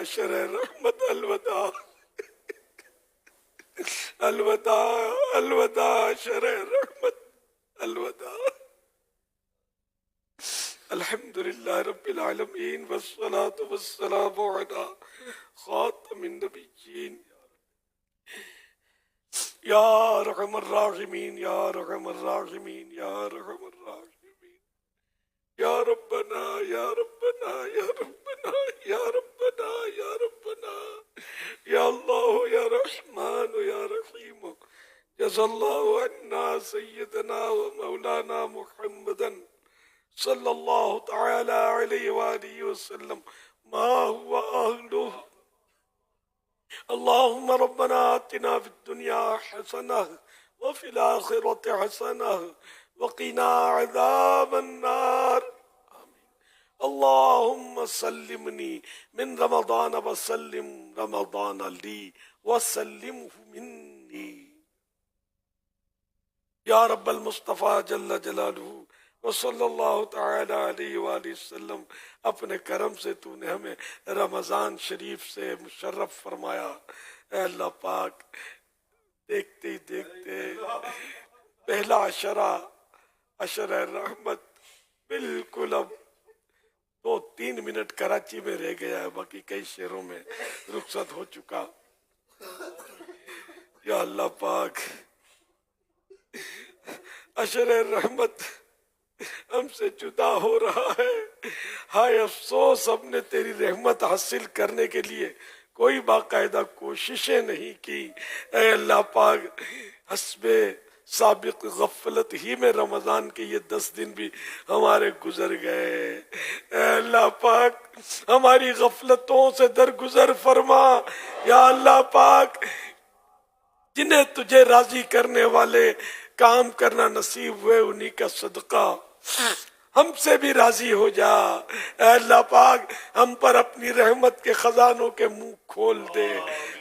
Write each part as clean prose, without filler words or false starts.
شرح رحمت الوداع، الوداع الوداع شرح رحمت الوداع. الحمد للہ رب العالمین والصلاة والسلام علی خاتم النبیین یا ارحم الراحمین یا ارحم الراحمین یا ارحم الراحمین یا ربنا یا ربنا یا ربنا یا ربنا یا ربنا یا اللہ یا رحمان یا رحیم. جزا اللہ عنا سیدنا و مولانا محمدا صلی اللہ تعالی علیہ وآلہ وسلم ما هو أهله. اللهم ربنا آتنا في الدنيا حسنة وفي الآخرة حسنة وقنا عذاب النار. اللهم سلمني من رمضان وسلم رمضان لي وسلمه مني یا رب المصطفیٰ جل جلالہ وصلی اللہ تعالی علیہ وآلہ وسلم. اپنے کرم سے تو نے ہمیں رمضان شریف سے مشرف فرمایا. اے اللہ پاک دیکھتے ہی دیکھتے پہلا عشرہ رحمت بالکل اب 2-3 منٹ کراچی میں رہ گیا ہے، باقی کئی شہروں میں رخصت ہو چکا. یا اللہ پاک عشرہ رحمت ہم سے جدا ہو رہا ہے. ہائے افسوس ہم نے تیری رحمت حاصل کرنے کے لیے کوئی باقاعدہ کوششیں نہیں کی. اے اللہ پاک حسب سابق غفلت ہی میں رمضان کے یہ 10 دن بھی ہمارے گزر گئے. اے اللہ پاک ہماری غفلتوں سے درگزر فرما. یا اللہ پاک جنہیں تجھے راضی کرنے والے کام کرنا نصیب ہوئے انہی کا صدقہ ہم سے بھی راضی ہو جا. اے اللہ پاک ہم پر اپنی رحمت کے خزانوں کے منہ کھول دے.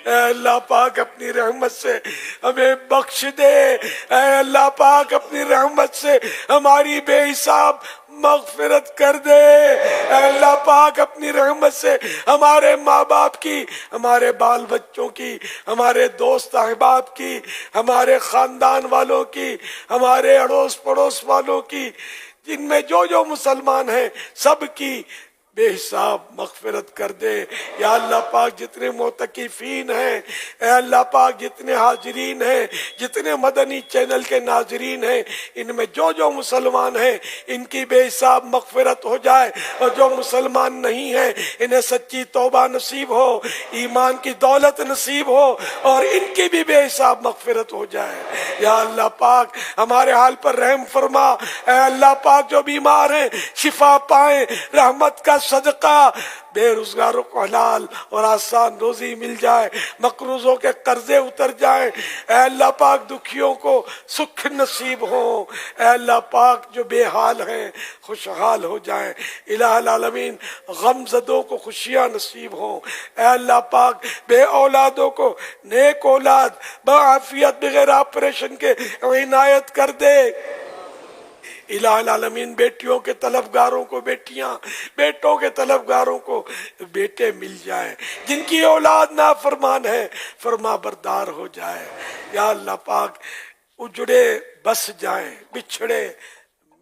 اے اللہ پاک اپنی رحمت سے ہمیں بخش دے. اے اللہ پاک اپنی رحمت سے ہماری بے حساب مغفرت کر دے. اے اللہ پاک اپنی رحمت سے ہمارے ماں باپ کی، ہمارے بال بچوں کی، ہمارے دوست احباب کی، ہمارے خاندان والوں کی، ہمارے اڑوس پڑوس والوں کی، جن میں جو مسلمان ہیں سب کی بے حساب مغفرت کر دے. یا اللہ پاک جتنے معتکفین ہیں، اے اللہ پاک جتنے حاضرین ہیں، جتنے مدنی چینل کے ناظرین ہیں، ان میں جو مسلمان ہیں ان کی بے حساب مغفرت ہو جائے، اور جو مسلمان نہیں ہیں انہیں سچی توبہ نصیب ہو، ایمان کی دولت نصیب ہو، اور ان کی بھی بے حساب مغفرت ہو جائے. یا اللہ پاک ہمارے حال پر رحم فرما. اے اللہ پاک جو بیمار ہیں شفا پائیں، رحمت کا صدقہ بے روزگاروں کو حلال اور آسان روزی مل جائے، مقروضوں کے قرضے اتر جائیں. اے اللہ پاک دکھیوں کو سکھ نصیب ہو. اے اللہ پاک جو بے حال ہیں خوشحال ہو جائیں. الہ العالمین غم زدوں کو خوشیاں نصیب ہوں. اے اللہ پاک بے اولادوں کو نیک اولاد بعافیت بغیر آپریشن کے عنایت کر دے. الہ العالمین بیٹیوں کے طلبگاروں کو بیٹیاں، بیٹوں کے طلبگاروں کو بیٹے مل جائیں. جن کی اولاد نافرمان ہے فرما بردار ہو جائے. یا اللہ پاک اجڑے بس جائیں، بچھڑے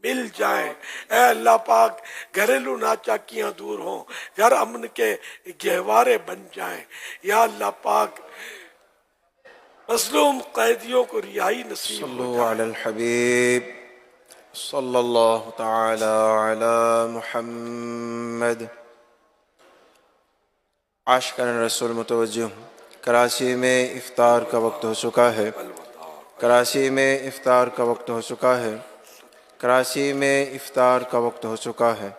مل جائیں. اے اللہ پاک گھریلو ناچاکیاں دور ہوں، گھر امن کے گہوارے بن جائیں. یا اللہ پاک مظلوم قیدیوں کو رہائی نصیب ہو صلو جائے. علی الحبیب صلی اللہ تعالی علی محمد. عاشقان رسول متوجہ، کراچی میں افطار کا وقت ہو چکا ہے. کراچی میں افطار کا وقت ہو چکا ہے. کراچی میں افطار کا وقت ہو چکا ہے.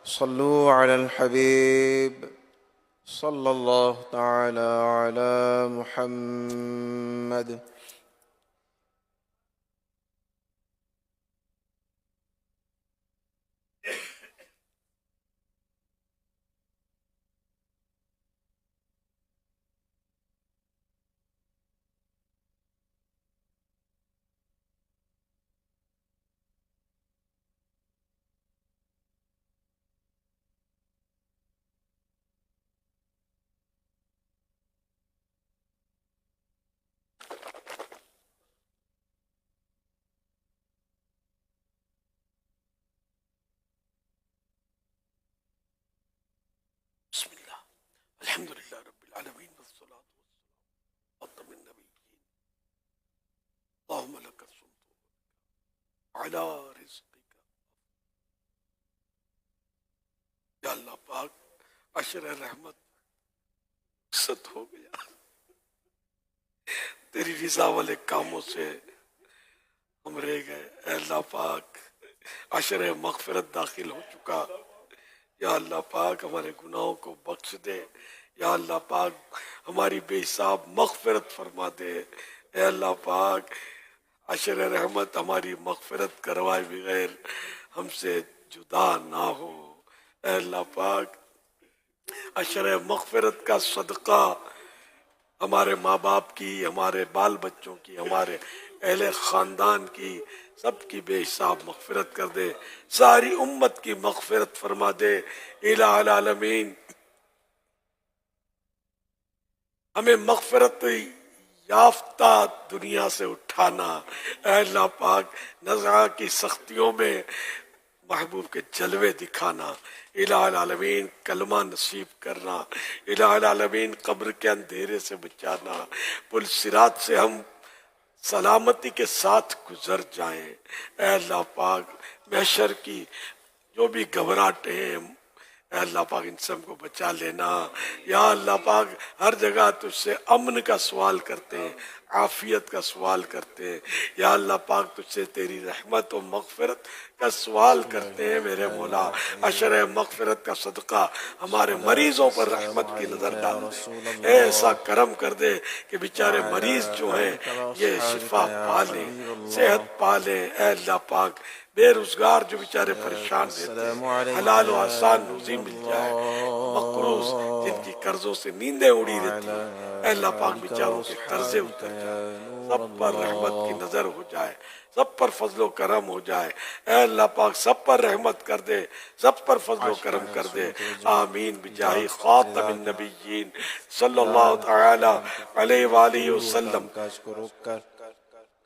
صلو علی الحبیب صلی اللہ تعالی علی محمد. الحمدللہ رب العالمین والصلاة والسلام خاتم النبیین اللہم لک الصمت علی رزقک. یا اللہ پاک عشر رحمت ست ہو گیا، تیری رضا والے کاموں سے ہم رہ گئے. اے اللہ پاک عشر مغفرت داخل ہو چکا. یا اللہ پاک ہمارے گناہوں کو بخش دے. یا اللہ پاک ہماری بے حساب مغفرت فرما دے. اے اللہ پاک عشر رحمت ہماری مغفرت کروائے بغیر ہم سے جدا نہ ہو. اے اللہ پاک عشر مغفرت کا صدقہ ہمارے ماں باپ کی، ہمارے بال بچوں کی، ہمارے اہل خاندان کی، سب کی بے حساب مغفرت کر دے. ساری امت کی مغفرت فرما دے. الہ العالمین ہمیں مغفرت یافتہ دنیا سے اٹھانا. اے اللہ پاک نزع کی سختیوں میں محبوب کے جلوے دکھانا. الہ العالمین کلمہ نصیب کرنا. الہ العالمین قبر کے اندھیرے سے بچانا. پل صراط سے ہم سلامتی کے ساتھ گزر جائیں. اے اللہ پاک محشر کی جو بھی گھبراہٹیں ہیں اے اللہ پاک ان سب کو بچا لینا. یا اللہ پاک ہر جگہ تجھ سے امن کا سوال کرتے ہیں، عافیت کا سوال کرتے ہیں. یا اللہ پاک تجھ سے تیری رحمت و مغفرت کا سوال کرتے ہیں. میرے مولا عشر مغفرت کا صدقہ ہمارے مریضوں پر رحمت کی نظر ڈال دے. ایسا کرم کر دے کہ بیچارے مریض جو ہیں یہ شفا پالیں، صحت پالیں. اے اللہ پاک بے روزگار جو بیچارے پریشان رہتے ہیں حلال و آسان روزی مل جائے. مقروض جن کی قرضوں سے نیندیں اڑی رہتی ہیں اے اللہ پاک بیچاروں کے قرضے اتر جائے، سب پر رحمت کی نظر ہو جائے، سب پر فضل و کرم ہو جائے. اے اللہ پاک سب پر رحمت کر دے، سب پر فضل و کرم کر دے. آمین بجاہ خاتم النبیین صلی اللہ تعالی علیہ وآلہ وسلم.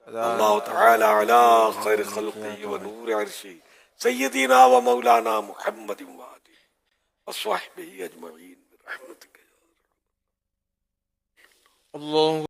اللہ تعالی علی خیر خلقی و نور عرشی سیدنا و مولانا محمد وآلہ وصحبہ اجمعین برحمتک. اللہ